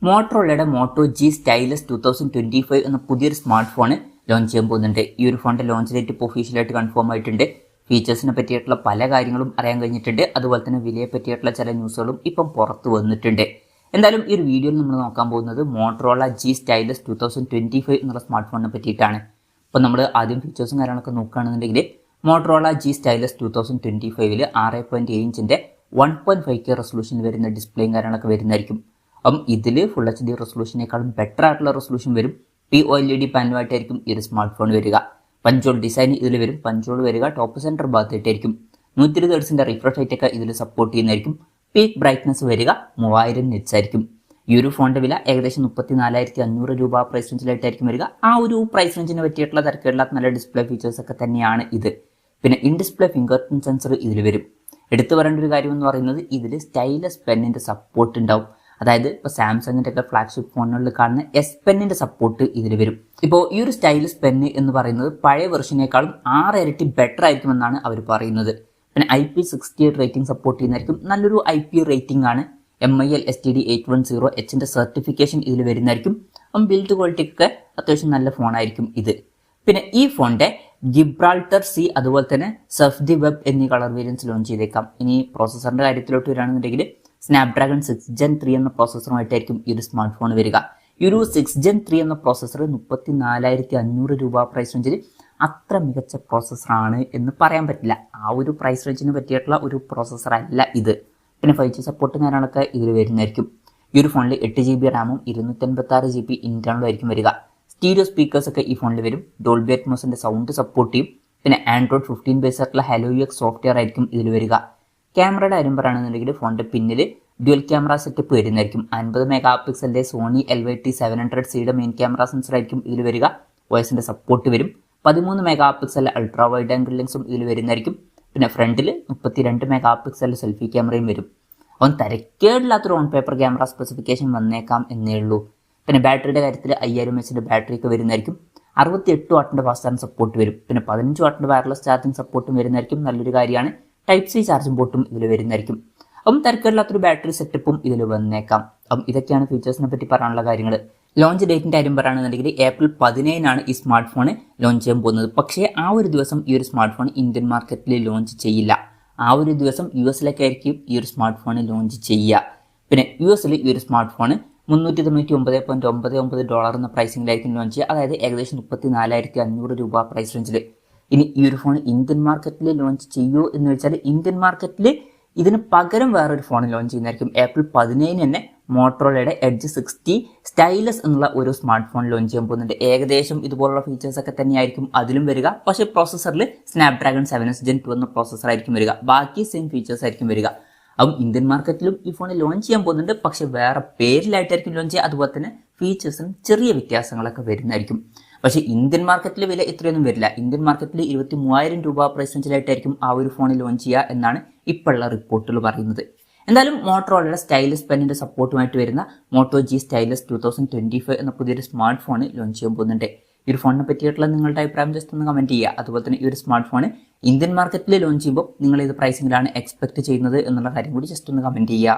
മോട്ടറോളയുടെ motto G stylus 2025 എന്ന പുതിയൊരു smart phone launch ചെയ്യാൻ പോകുന്നുണ്ട്. ഈ ഒരു ഫോണിന്റെ ലോഞ്ച് ഡേറ്റ് ഇപ്പോൾ ഒഫീഷ്യലായിട്ട് കൺഫേം ആയിട്ടുണ്ട്. ഫീച്ചേഴ്സിനെ പറ്റിയിട്ടുള്ള പല കാര്യങ്ങളും അറിയാൻ കഴിഞ്ഞിട്ടുണ്ട്. അതുപോലെ തന്നെ വിലയെ പറ്റിയിട്ടുള്ള ചില ന്യൂസുകളും ഇപ്പം പുറത്തു വന്നിട്ടുണ്ട്. എന്തായാലും ഈ ഒരു വീഡിയോയിൽ നമ്മൾ നോക്കാൻ പോകുന്നത് മോട്ടറോള ജി സ്റ്റൈലസ് 2025 എന്നുള്ള സ്മാർട്ട് ഫോണിനെ പറ്റിയിട്ടാണ്. അപ്പോൾ നമ്മൾ ആദ്യം ഫീച്ചേഴ്സും കാര്യങ്ങളൊക്കെ നോക്കുകയാണെന്നുണ്ടെങ്കിൽ മോട്ടറോള ജി സ്റ്റൈലസ് 2025 6.7 ഇഞ്ചിന്റെ 1.5K റെസൊല്യൂഷനിൽ വരുന്ന ഡിസ്പ്ലേയും കാര്യങ്ങളൊക്കെ വരുന്നതായിരിക്കും. അപ്പം ഇതിൽ ഫുൾ HD റെസൊല്യൂഷനേക്കാളും ബെറ്റർ ആയിട്ടുള്ള റെസൊല്യൂഷൻ വരും. OLED പാനലുമായിട്ടായിരിക്കും ഈ ഒരു സ്മാർട്ട് ഫോൺ വരിക. പഞ്ചോൾ ഡിസൈൻ ഇതിൽ വരും. പഞ്ചോൾ വരിക ടോപ്പ് സെൻറ്റർ ഭാഗത്തായിട്ടായിരിക്കും. 120 ഹെർട്സിന്റെ റിഫ്രഷ് റേറ്റ് ഒക്കെ ഇതിൽ സപ്പോർട്ട് ചെയ്യുന്നതായിരിക്കും. പീക്ക് ബ്രൈറ്റ്നസ് വരിക 3000 നിറ്റ്സ് ആയിരിക്കും. ഈ ഒരു ഫോണിന്റെ വില ഏകദേശം 34,500 രൂപ പ്രൈസ് റേഞ്ചിലായിട്ടായിരിക്കും വരിക. ആ ഒരു പ്രൈസ് റേഞ്ചിനെ പറ്റിയിട്ടുള്ള തിരക്കില്ലാത്ത നല്ല ഡിസ്പ്ലേ ഫീച്ചേഴ്സ് ഒക്കെ തന്നെയാണ് ഇത്. പിന്നെ in display finger print sensor ഇതിൽ വരും. എടുത്തു പറയേണ്ട ഒരു കാര്യം എന്ന് പറയുന്നത് ഇതിൽ സ്റ്റൈലസ് പെന്നിന്റെ സപ്പോർട്ട് ഉണ്ടാവും. അതായത് ഇപ്പോൾ സാംസങ്ങിന്റെ ഒക്കെ ഫ്ലാഗ്ഷിപ്പ് ഫോണുകളിൽ കാണുന്ന എസ് പെന്നിന്റെ സപ്പോർട്ട് ഇതിൽ വരും. ഇപ്പോൾ ഈ ഒരു സ്റ്റൈലസ് പെന്ന് എന്ന് പറയുന്നത് പഴയ വെർഷനേക്കാളും 6 ഇരട്ടി ബെറ്റർ ആയിരിക്കുമെന്നാണ് അവർ പറയുന്നത്. പിന്നെ IP68 റേറ്റിംഗ് സപ്പോർട്ട് ചെയ്യുന്നതായിരിക്കും. നല്ലൊരു IP റേറ്റിംഗ് ആണ്. MIL STD 810Hന്റെ സർട്ടിഫിക്കേഷൻ ഇതിൽ വരുന്നതായിരിക്കും. അപ്പം ബിൽഡ് ക്വാളിറ്റിക്കൊക്കെ അത്യാവശ്യം നല്ല ഫോണായിരിക്കും ഇത്. പിന്നെ ഈ ഫോണിന്റെ ഗിബ്രാൾട്ടർ C അതുപോലെ തന്നെ സർഫ് ദി വെബ് എന്നീ കളർ വേരിയൻസ് ലോഞ്ച് ചെയ്തേക്കാം. ഇനി പ്രോസസറിന്റെ കാര്യത്തിലോട്ട് വരികയാണെന്നുണ്ടെങ്കിൽ സ്നാപ്ഡ്രാഗൺ 6 Gen 3 എന്ന പ്രോസസറുമായിട്ടായിരിക്കും ഈ ഒരു സ്മാർട്ട് ഫോൺ വരിക. ഈ ഒരു 6 Gen 3 എന്ന പ്രോസസർ 34,500 രൂപ പ്രൈസ് റേഞ്ചിൽ അത്ര മികച്ച പ്രോസസറാണ് എന്ന് പറയാൻ പറ്റില്ല. ആ ഒരു പ്രൈസ് റേഞ്ചിന് പറ്റിയിട്ടുള്ള ഒരു പ്രോസസർ അല്ല ഇത്. പിന്നെ 5G സപ്പോർട്ട് കാര്യങ്ങളൊക്കെ ഇതിൽ വരുന്നതായിരിക്കും. ഈ ഒരു ഫോണിൽ 8GB റാമും 256GB ഇന്റേണലും ആയിരിക്കും വരിക. സ്റ്റീരിയോ സ്പീക്കേഴ്സ് ഒക്കെ ഈ ഫോണിൽ വരും. ഡോൾബി അറ്റ്മോസിന്റെ സൗണ്ട് സപ്പോർട്ട് ചെയ്യും. പിന്നെ ആൻഡ്രോയിഡ് 15 ബേസ് ആയിട്ടുള്ള ഹലോ UX സോഫ്റ്റ്വെയർ ആയിരിക്കും ഇതിൽ വരിക. ക്യാമറയുടെ കാര്യം പറയുകയാണെന്നുണ്ടെങ്കിൽ ഫോണിന്റെ പിന്നിൽ ഡ്യുവൽ ക്യാമറ സെറ്റപ്പ് വരുന്നതായിരിക്കും. 50 മെഗാ പിക്സലിന്റെ സോണി LYT700Cയുടെ മെയിൻ ക്യാമറ സെൻസർ ആയിരിക്കും ഇതിൽ വരിക. OSന്റെ സപ്പോർട്ട് വരും. 13 mega pixel ultra wide angle ലെൻസും ഇതിൽ വരുന്നതായിരിക്കും. പിന്നെ ഫ്രണ്ടിൽ 32 മെഗാ പിക്സൽ സെൽഫി ക്യാമറയും വരും. അവൻ തരക്കേടില്ലാത്തൊരു ഓൺ പേപ്പർ ക്യാമറ സ്പെസിഫിക്കേഷൻ വന്നേക്കാം എന്നേ ഉള്ളൂ. പിന്നെ ബാറ്ററിയുടെ കാര്യത്തിൽ 5000 mAhന്റെ ബാറ്ററി ഒക്കെ വരുന്നതായിരിക്കും. 68 വാട്ടിന്റെ ഫാസ്റ്റ് ചാർജ് സപ്പോർട്ട് വരും. പിന്നെ 15 വാട്ടിന്റെ വയർലെസ് ചാർജിങ് സപ്പോർട്ടും വരുന്നതായിരിക്കും. നല്ലൊരു കാര്യമാണ്. Type-C ചാർജിംഗ് പോർട്ടും ഇതിൽ വരുന്നതായിരിക്കും. അപ്പം തിരക്കേടില്ലാത്തൊരു ബാറ്ററി സെറ്റപ്പും ഇതിൽ വന്നേക്കാം. അപ്പം ഇതൊക്കെയാണ് ഫീച്ചേഴ്സിനെ പറ്റി പറയാനുള്ള കാര്യങ്ങൾ. ലോഞ്ച് ഡേറ്റിന്റെ കാര്യം പറയുകയാണെന്നുണ്ടെങ്കിൽ ഏപ്രിൽ 17 ഈ സ്മാർട്ട് ഫോൺ ലോഞ്ച് ചെയ്യാൻ പോകുന്നത്. പക്ഷേ ആ ഒരു ദിവസം ഈ ഒരു സ്മാർട്ട് ഫോൺ ഇന്ത്യൻ മാർക്കറ്റിൽ ലോഞ്ച് ചെയ്യില്ല. ആ ഒരു ദിവസം US-ലേക്കായിരിക്കും ഈ ഒരു സ്മാർട്ട് ഫോൺ ലോഞ്ച് ചെയ്യുക. പിന്നെ US-ൽ ഈ ഒരു സ്മാർട്ട് ഫോൺ $399.99 എന്ന പ്രൈസിംഗിലായിരിക്കും ലോഞ്ച് ചെയ്യുക. അതായത് ഏകദേശം 34,500 രൂപ പ്രൈസ് റേഞ്ചിൽ. ഇനി ഈ ഒരു ഫോൺ ഇന്ത്യൻ മാർക്കറ്റിൽ ലോഞ്ച് ചെയ്യുമോ എന്ന് വെച്ചാൽ ഇന്ത്യൻ മാർക്കറ്റിൽ ഇതിന് പകരം വേറൊരു ഫോൺ ലോഞ്ച് ചെയ്യുന്നതായിരിക്കും. ഏപ്രിൽ 17 തന്നെ മോട്ടറോളയുടെ എഡ്ജ് 60 സ്റ്റൈലസ് എന്നുള്ള ഒരു സ്മാർട്ട് ഫോൺ ലോഞ്ച് ചെയ്യാൻ പോകുന്നുണ്ട്. ഏകദേശം ഇതുപോലുള്ള ഫീച്ചേഴ്സ് ഒക്കെ തന്നെയായിരിക്കും അതിലും വരിക. പക്ഷേ പ്രോസസറിൽ സ്നാപ്ഡ്രാഗൺ 7 Gen 2 എന്ന പ്രോസസർ ആയിരിക്കും വരിക. ബാക്കി സെയിം ഫീച്ചേഴ്സ് ആയിരിക്കും വരിക. അപ്പം ഇന്ത്യൻ മാർക്കറ്റിലും ഈ ഫോൺ ലോഞ്ച് ചെയ്യാൻ പോകുന്നുണ്ട്. പക്ഷെ വേറെ പേരിലായിട്ടായിരിക്കും ലോഞ്ച് ചെയ്യുക. അതുപോലെ തന്നെ ഫീച്ചേഴ്സിനും ചെറിയ വ്യത്യാസങ്ങളൊക്കെ വരുന്നതായിരിക്കും. പക്ഷേ ഇന്ത്യൻ മാർക്കറ്റിലെ വില ഇത്രയൊന്നും വരില്ല. ഇന്ത്യൻ മാർക്കറ്റിൽ 23,000 രൂപ പ്രൈസ് റേഞ്ചിലായിട്ടായിരിക്കും ആ ഒരു ഫോൺ ലോഞ്ച് ചെയ്യുക എന്നാണ് ഇപ്പോഴുള്ള റിപ്പോർട്ടുകൾ പറയുന്നത്. എന്തായാലും മോട്ടറോളയുടെ സ്റ്റൈലസ് പെന്നിന്റെ സപ്പോർട്ടുമായിട്ട് വരുന്ന മോട്ടോ ജി സ്റ്റൈലസ് 2025 എന്ന പുതിയൊരു സ്മാർട്ട് ഫോൺ ലോഞ്ച് ചെയ്യാൻ പോകുന്നുണ്ട്. ഈ ഒരു ഫോണിനെ പറ്റിയിട്ടുള്ള നിങ്ങളുടെ അഭിപ്രായം ജസ്റ്റ് ഒന്ന് കമന്റ് ചെയ്യുക. അതുപോലെ തന്നെ ഈ ഒരു സ്മാർട്ട് ഫോൺ ഇന്ത്യൻ മാർക്കറ്റിൽ ലോഞ്ച് ചെയ്യുമ്പോൾ നിങ്ങൾ ഏത് പ്രൈസിംഗിലാണ് എക്സ്പെക്ട് ചെയ്യുന്നത് എന്നുള്ള കാര്യം കൂടി ജസ്റ്റ് ഒന്ന് കമന്റ് ചെയ്യുക.